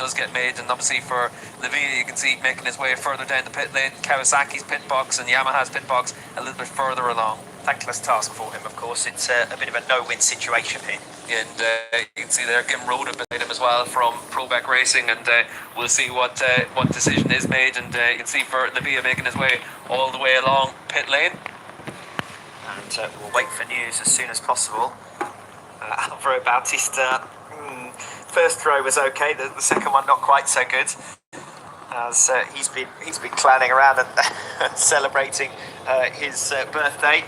does get made. And obviously for Lavia, you can see making his way further down the pit lane. Kawasaki's pit box and Yamaha's pit box a little bit further along. Thankless task for him, of course. It's a bit of a no-win situation here. Yeah, and you can see there Kim Rhoda beside him as well from ProBike Racing, and we'll see what decision is made. And you can see for Lavia making his way all the way along pit lane. And we'll wait for news as soon as possible. Alvaro Bautista, first throw was okay, the second one not quite so good. As he's been clowning around and celebrating his birthday.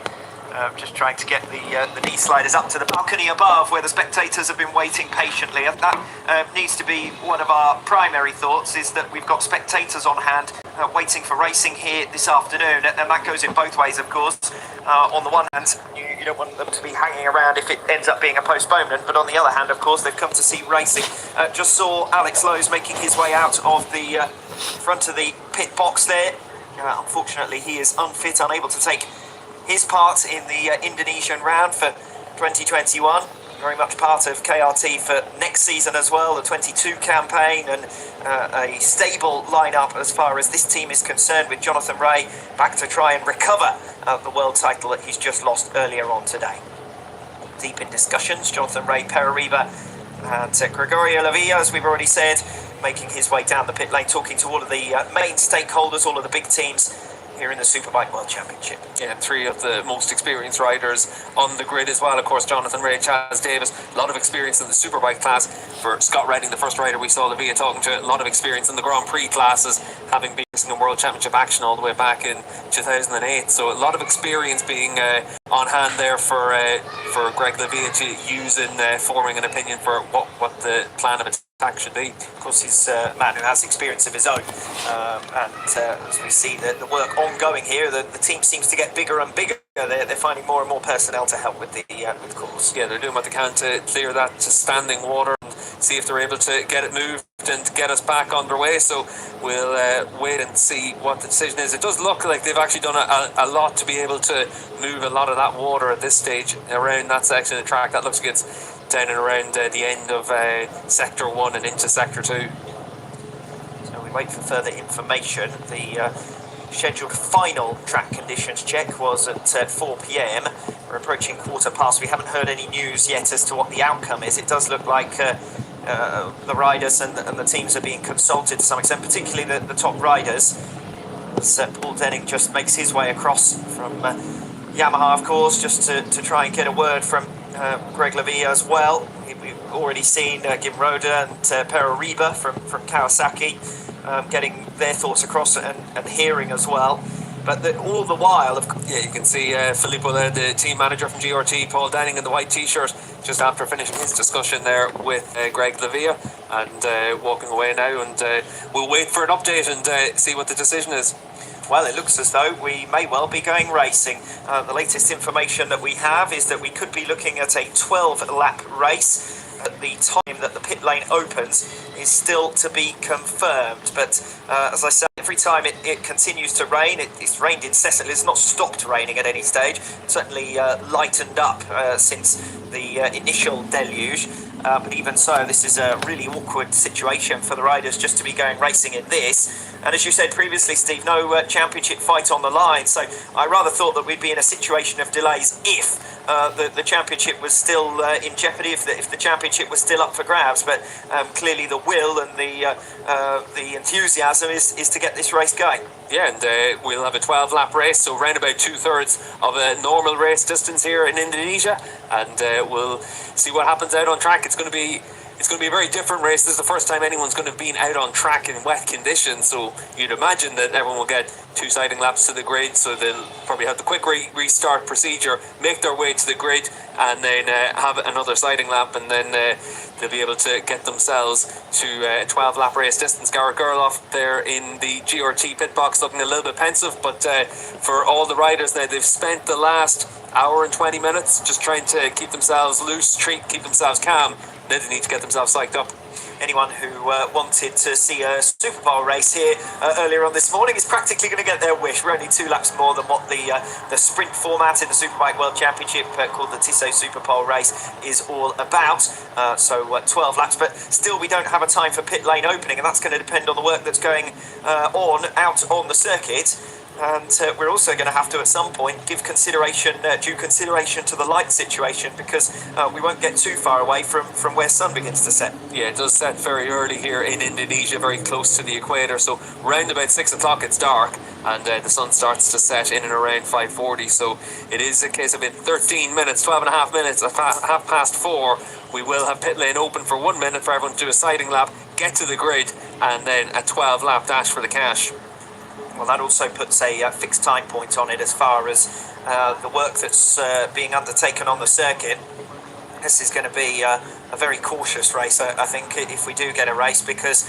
Just trying to get the knee sliders up to the balcony above where the spectators have been waiting patiently. And that needs to be one of our primary thoughts, is that we've got spectators on hand waiting for racing here this afternoon. And that goes in both ways, of course. On the one hand, you don't want them to be hanging around if it ends up being a postponement. But on the other hand, of course, they've come to see racing. Just saw Alex Lowe's making his way out of the front of the pit box there. Unfortunately, he is unfit, unable to take his part in the Indonesian round for 2021, very much part of KRT for next season as well, the 22 campaign, and a stable lineup as far as this team is concerned, with Jonathan Rea back to try and recover the world title that he's just lost earlier on today. Deep in discussions, Jonathan Rea, Perariba and Gregorio Lavia, as we've already said, making his way down the pit lane, talking to all of the main stakeholders, all of the big teams here in the Superbike World Championship. Yeah, three of the most experienced riders on the grid as well. Of course, Jonathan Rea, Chaz Davis, a lot of experience in the Superbike class. For Scott Redding, the first rider we saw Lavia talking to, a lot of experience in the Grand Prix classes, having been in World Championship action all the way back in 2008. So a lot of experience being on hand there for Greg Lavia to use in forming an opinion for what the plan of attack should be. Of course, he's a man who has experience of his own, and as we see the work ongoing here, the team seems to get bigger and bigger. They're finding more and more personnel to help with the course. Yeah, they're doing what they can to clear that to standing water and see if they're able to get it moved and get us back underway. So we'll wait and see what the decision is. It does look like they've actually done a lot to be able to move a lot of that water at this stage around that section of the track. That looks like it's down and around the end of Sector 1 and into Sector 2. So we wait for further information. The scheduled final track conditions check was at 4 p.m. We're approaching 15:15. We haven't heard any news yet as to what the outcome is. It does look like the riders and the teams are being consulted to some extent, particularly the top riders. As Paul Denning just makes his way across from Yamaha, of course, just to try and get a word from Greg Lavia as well. We've already seen Kim Rhoda and Perariba from Kawasaki getting their thoughts across and hearing as well. But all the while, you can see Filippo there, the team manager from GRT, Paul Denning in the white t-shirt, just after finishing his discussion there with Greg Lavia, and walking away now. And we'll wait for an update and see what the decision is. Well, it looks as though we may well be going racing. The latest information that we have is that we could be looking at a 12-lap race. The time that the pit lane opens is still to be confirmed. But as I said, every time it continues to rain, it's rained incessantly. It's not stopped raining at any stage. It's certainly lightened up since the initial deluge. But even so, this is a really awkward situation for the riders just to be going racing in this. And as you said previously, Steve, no championship fight on the line. So I rather thought that we'd be in a situation of delays if the championship was still in jeopardy, if the championship was still up for grabs. But clearly the will and the enthusiasm is to get this race going. Yeah, and we'll have a 12-lap race, so round about 2/3 of a normal race distance here in Indonesia, and we'll see what happens out on track. It's going to be a very different race. This is the first time anyone's going to have been out on track in wet conditions, so you'd imagine that everyone will get 2 siding laps to the grid, so they'll probably have the quick restart procedure, make their way to the grid, and then have another siding lap, and then they'll be able to get themselves to a 12-lap race distance. Garrett Gerloff there in the GRT pit box looking a little bit pensive, but for all the riders now, they've spent the last hour and 20 minutes just trying to keep themselves loose, keep themselves calm. Now they need to get themselves psyched up. anyone who wanted to see a SuperBike race here earlier on this morning is practically going to get their wish. We're only 2 laps more than what the sprint format in the SuperBike World Championship called the Tissot SuperPole race is all about. So 12 laps, but still we don't have a time for pit lane opening, and that's going to depend on the work that's going on out on the circuit. And we're also going to have to, at some point, give due consideration to the light situation, because we won't get too far away from where sun begins to set. Yeah, it does set very early here in Indonesia, very close to the equator. So round about 6 o'clock it's dark, and the sun starts to set in and around 5:40. So it is a case of in 13 minutes, 12 and a half minutes, at 4:30, we will have pit lane open for 1 minute for everyone to do a siding lap, get to the grid, and then a 12-lap dash for the cash. Well, that also puts a fixed time point on it as far as the work that's being undertaken on the circuit. This is going to be a very cautious race, I think, if we do get a race, because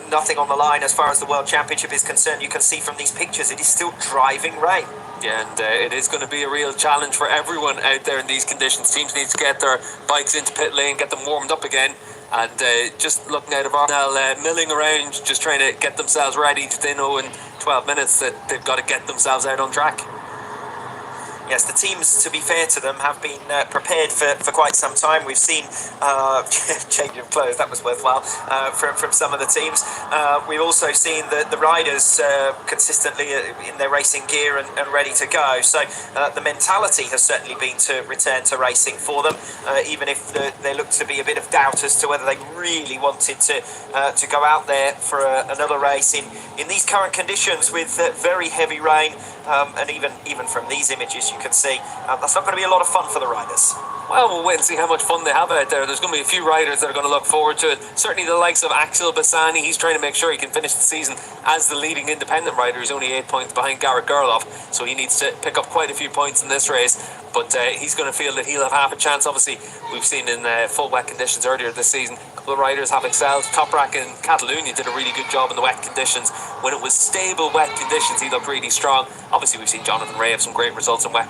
nothing on the line as far as the World Championship is concerned. You can see from these pictures it is still driving rain. Yeah, and it is going to be a real challenge for everyone out there in these conditions. Teams need to get their bikes into pit lane, get them warmed up again. And just looking out of our now, milling around, just trying to get themselves ready. They know in 12 minutes that they've got to get themselves out on track. Yes, the teams, to be fair to them, have been prepared for quite some time. We've seen change of clothes, that was worthwhile, from some of the teams. We've also seen the riders consistently in their racing gear and ready to go. So the mentality has certainly been to return to racing for them, even if there looked to be a bit of doubt as to whether they really wanted to go out there for another race in these current conditions with very heavy rain. And even from these images you can see that's not going to be a lot of fun for the riders. Well, we'll wait and see how much fun they have out there. There's going to be a few riders that are going to look forward to it. Certainly the likes of Axel Bassani. He's trying to make sure he can finish the season as the leading independent rider. He's only 8 points behind Garrett Gerloff, so he needs to pick up quite a few points in this race. But he's going to feel that he'll have half a chance. Obviously, we've seen in full wet conditions earlier this season, a couple of riders have excelled. Toprak in Catalonia did a really good job in the wet conditions. When it was stable wet conditions, he looked really strong. Obviously, we've seen Jonathan Ray have some great results in wet